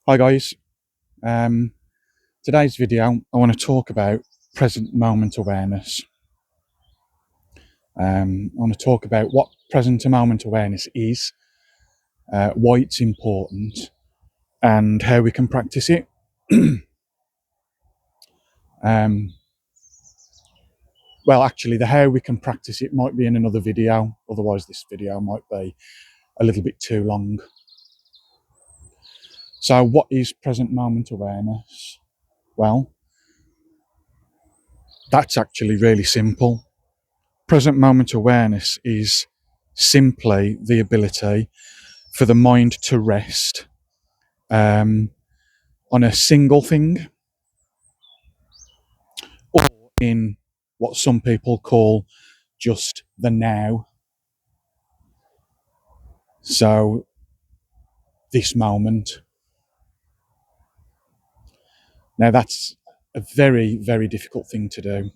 Hi guys, um, today's video I want to talk about present moment awareness. I want to talk about what present moment awareness is, why it's important, and how we can practice it. um, well, actually, the how we can practice it might be in another video, otherwise this video might be a little bit too long. So what is present moment awareness? Well, that's actually really simple. Present moment awareness is simply the ability for the mind to rest on a single thing, or in what some people call just the now. So, this moment. Now, that's a very, very difficult thing to do.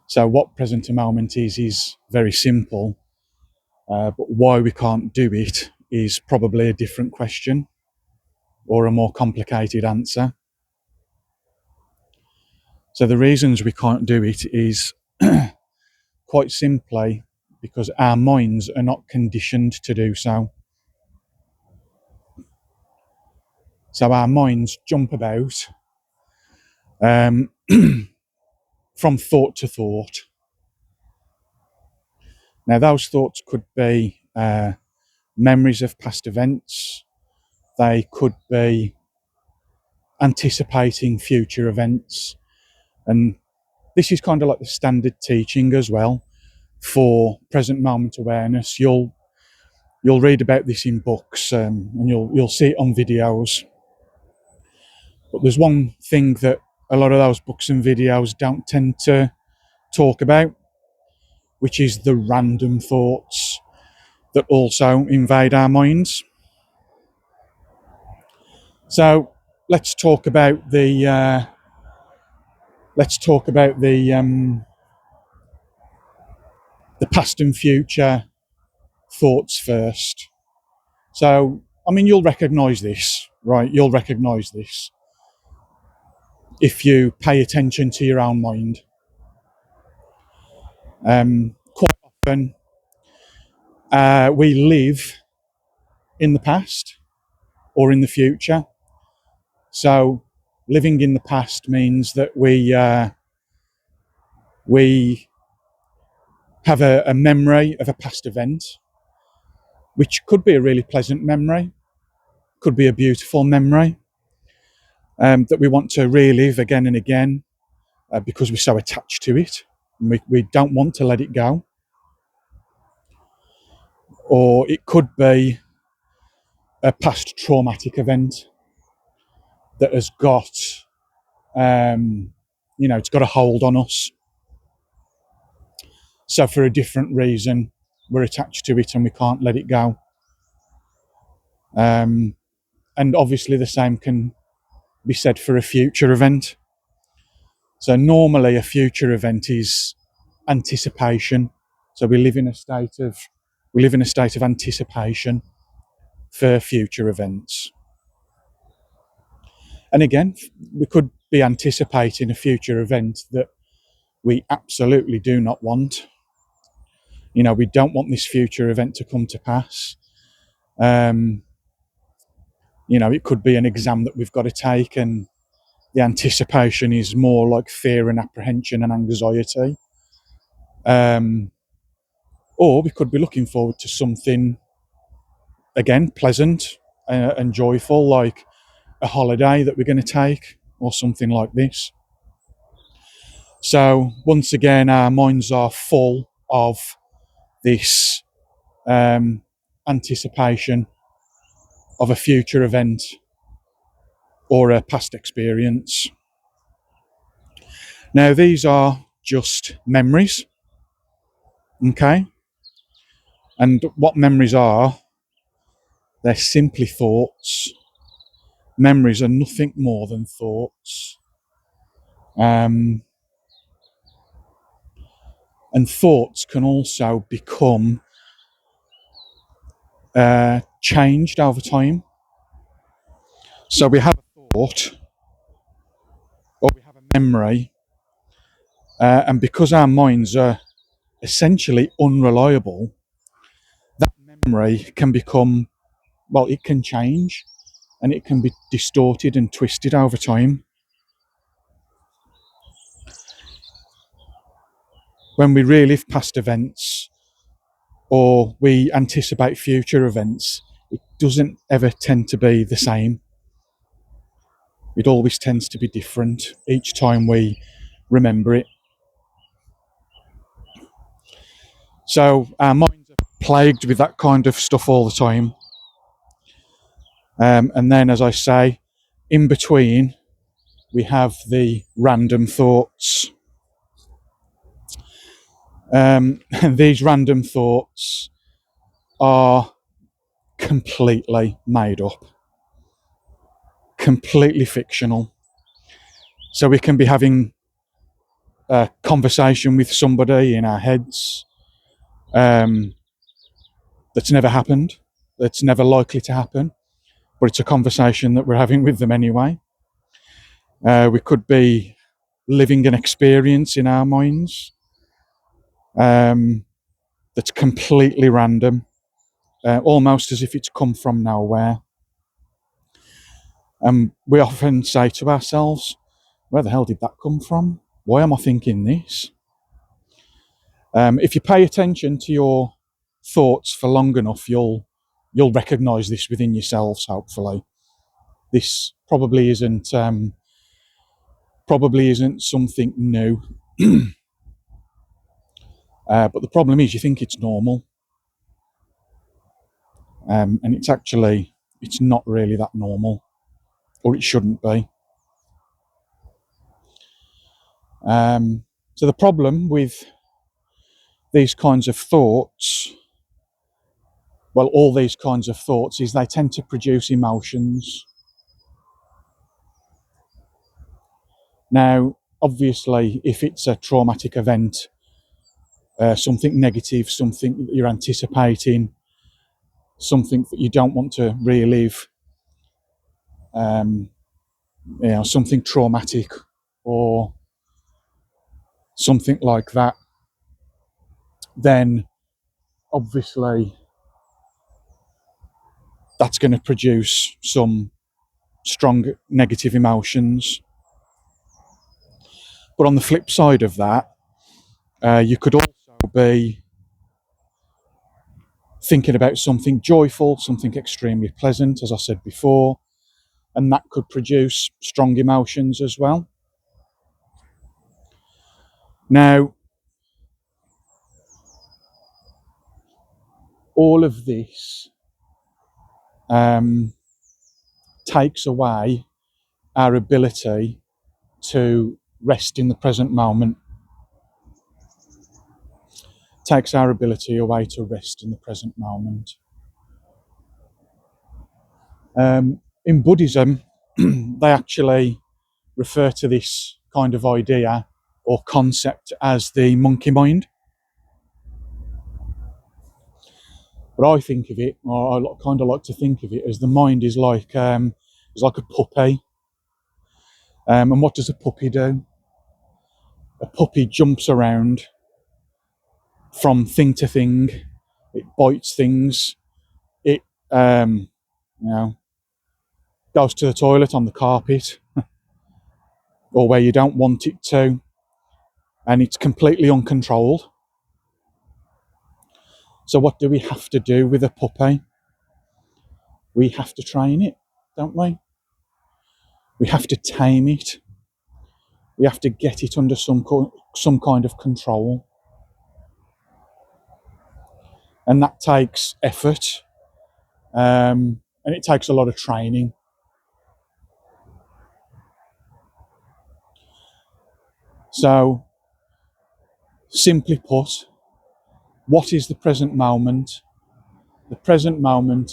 So, what present moment is very simple, but why we can't do it is probably a different question or a more complicated answer. So, the reasons we can't do it is quite simply because our minds are not conditioned to do so. So our minds jump about from thought to thought. Now, those thoughts could be memories of past events, they could be anticipating future events, and this is kind of like the standard teaching as well for present moment awareness. You'll read about this in books, and you'll see it on videos. But there's one thing that a lot of those books and videos don't tend to talk about, which is the random thoughts that also invade our minds. So let's talk about the past and future thoughts first. So I mean, you'll recognise this, right? You'll recognise this if you pay attention to your own mind. Quite often, we live in the past or in the future. So, living in the past means that we have a memory of a past event, which could be a really pleasant memory, could be a beautiful memory that we want to relive again and again because we're so attached to it and we don't want to let it go. Or it could be a past traumatic event that has got, it's got a hold on us. So for a different reason, we're attached to it and we can't let it go. And obviously the same can be said for a future event. So normally a future event is anticipation. So we live in a state of anticipation for future events. And again, we could be anticipating a future event that we absolutely do not want. We don't want this future event to come to pass. It could be an exam that we've got to take, and the anticipation is more like fear and apprehension and anxiety. Or we could be looking forward to something, again, pleasant and joyful, like a holiday that we're going to take or something like this. So once again, our minds are full of this anticipation of a future event or a past experience. Now, these are just memories, okay? And what memories are, they're simply thoughts. Memories are nothing more than thoughts. And thoughts can also become changed over time. So we have a thought, or we have a memory, and because our minds are essentially unreliable, that memory can become, well, it can change and it can be distorted and twisted over time. When we relive past events or we anticipate future events, it doesn't ever tend to be the same. It always tends to be different each time we remember it. So our minds are plagued with that kind of stuff all the time. And then, as I say, in between, we have the random thoughts. And these random thoughts are completely made up, completely fictional. So we can be having a conversation with somebody in our heads that's never happened, that's never likely to happen, but it's a conversation that we're having with them anyway. We could be living an experience in our minds that's completely random, almost as if it's come from nowhere. And we often say to ourselves, where the hell did that come from? Why am I thinking this? If you pay attention to your thoughts for long enough, you'll recognise this within yourselves, hopefully. This probably isn't something new. But the problem is you think it's normal. And it's not really that normal, or it shouldn't be. So the problem with these kinds of thoughts, well, all these kinds of thoughts, is they tend to produce emotions. Now, obviously, if it's a traumatic event, something negative, something that you're anticipating, something that you don't want to relive, something traumatic or something like that, then obviously that's going to produce some strong negative emotions. But on the flip side of that, you could also be thinking about something joyful, something extremely pleasant, as I said before, and that could produce strong emotions as well. Now, all of this takes away our ability to rest in the present moment. Takes our ability away to rest in the present moment. In Buddhism, they actually refer to this kind of idea or concept as the monkey mind. But I think of it, or I kind of like to think of it, as the mind is like a puppy. And what does a puppy do? A puppy jumps around from thing to thing. It bites things. It goes to the toilet on the carpet or where you don't want it to, and it's completely uncontrolled. So what do we have to do with a puppy? We have to train it, don't we? We have to tame it. We have to get it under some kind of control. And that takes effort, and it takes a lot of training. So, simply put, what is the present moment? The present moment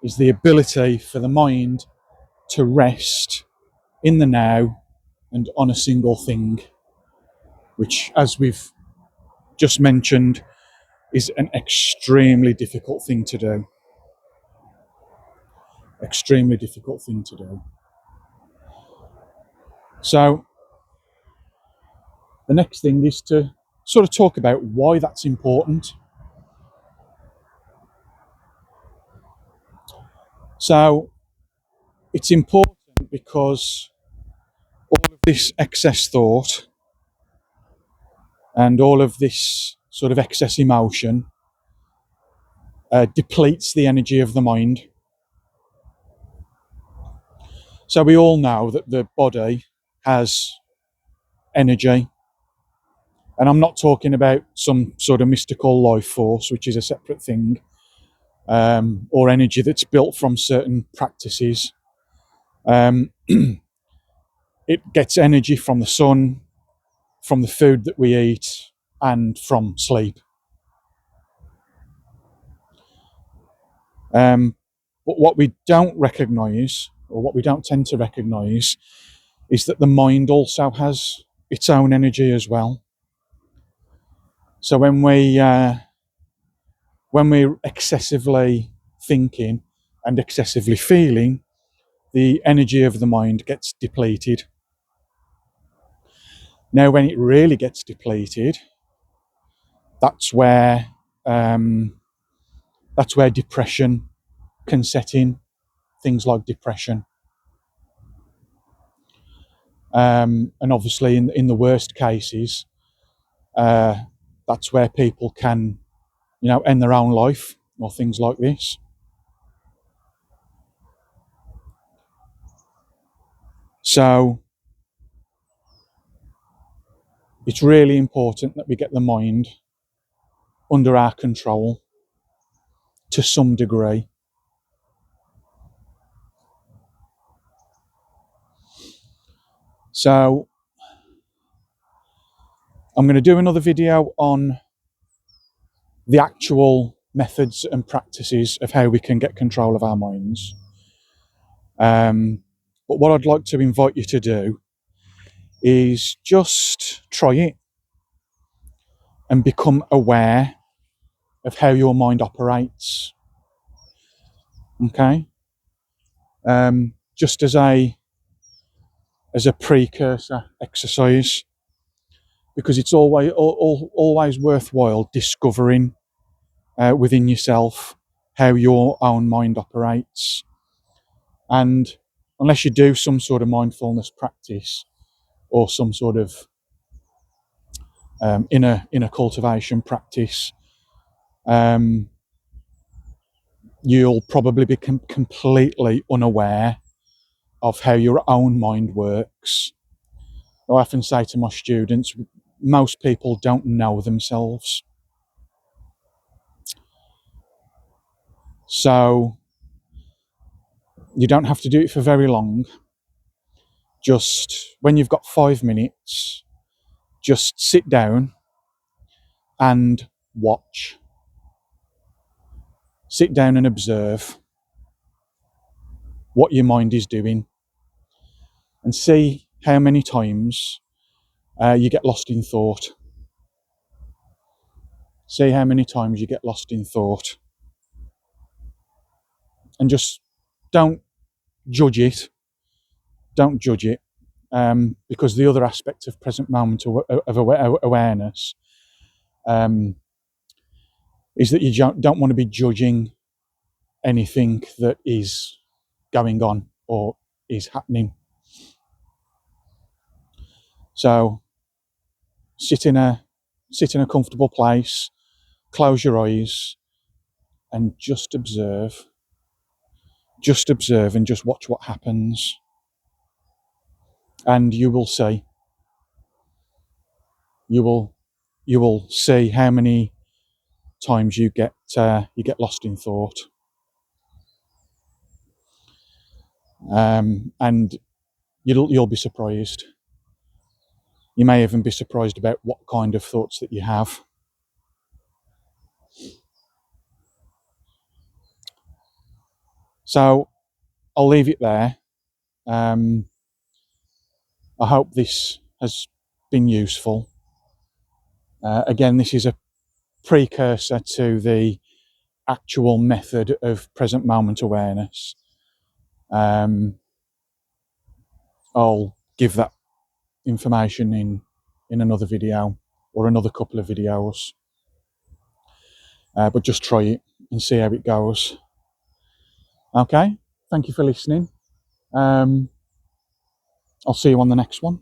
is the ability for the mind to rest in the now and on a single thing, which, as we've just mentioned, is an extremely difficult thing to do. extremely difficult thing to do. So the next thing is to sort of talk about why that's important. So it's important because all of this excess thought and all of this sort of excess emotion depletes the energy of the mind. So we all know that the body has energy. And I'm not talking about some sort of mystical life force, which is a separate thing, or energy that's built from certain practices. It gets energy from the sun, from the food that we eat, and from sleep. But what we don't recognise, or what we don't tend to recognise, is that the mind also has its own energy as well. So when we're excessively thinking and excessively feeling, the energy of the mind gets depleted. Now, when it really gets depleted, that's where depression can set in. Things like depression, and obviously, in the worst cases, that's where people can, end their own life or things like this. So it's really important that we get the mind under our control to some degree. So I'm going to do another video on the actual methods and practices of how we can get control of our minds. But what I'd like to invite you to do is just try it and become aware of how your mind operates. Okay? Just as a precursor exercise, because it's always worthwhile discovering within yourself how your own mind operates. And unless you do some sort of mindfulness practice or some sort of inner cultivation practice, you'll probably be completely unaware of how your own mind works. I often say to my students, most people don't know themselves. So you don't have to do it for very long. Just when you've got 5 minutes, just sit down and watch. Sit down and observe what your mind is doing and see how many times you get lost in thought. See how many times you get lost in thought. And just don't judge it. Don't judge it. Because the other aspect of present moment of awareness is that you don't want to be judging anything that is going on or is happening. So sit in a comfortable place, close your eyes, and just observe. Just observe and just watch what happens. And you will see. You will see how many times you get lost in thought. And you'll be surprised. You may even be surprised about what kind of thoughts that you have. So I'll leave it there. I hope this has been useful. Again, this is a precursor to the actual method of present moment awareness. I'll give that information in another video or another couple of videos. But just try it and see how it goes. Okay, thank you for listening. I'll see you on the next one.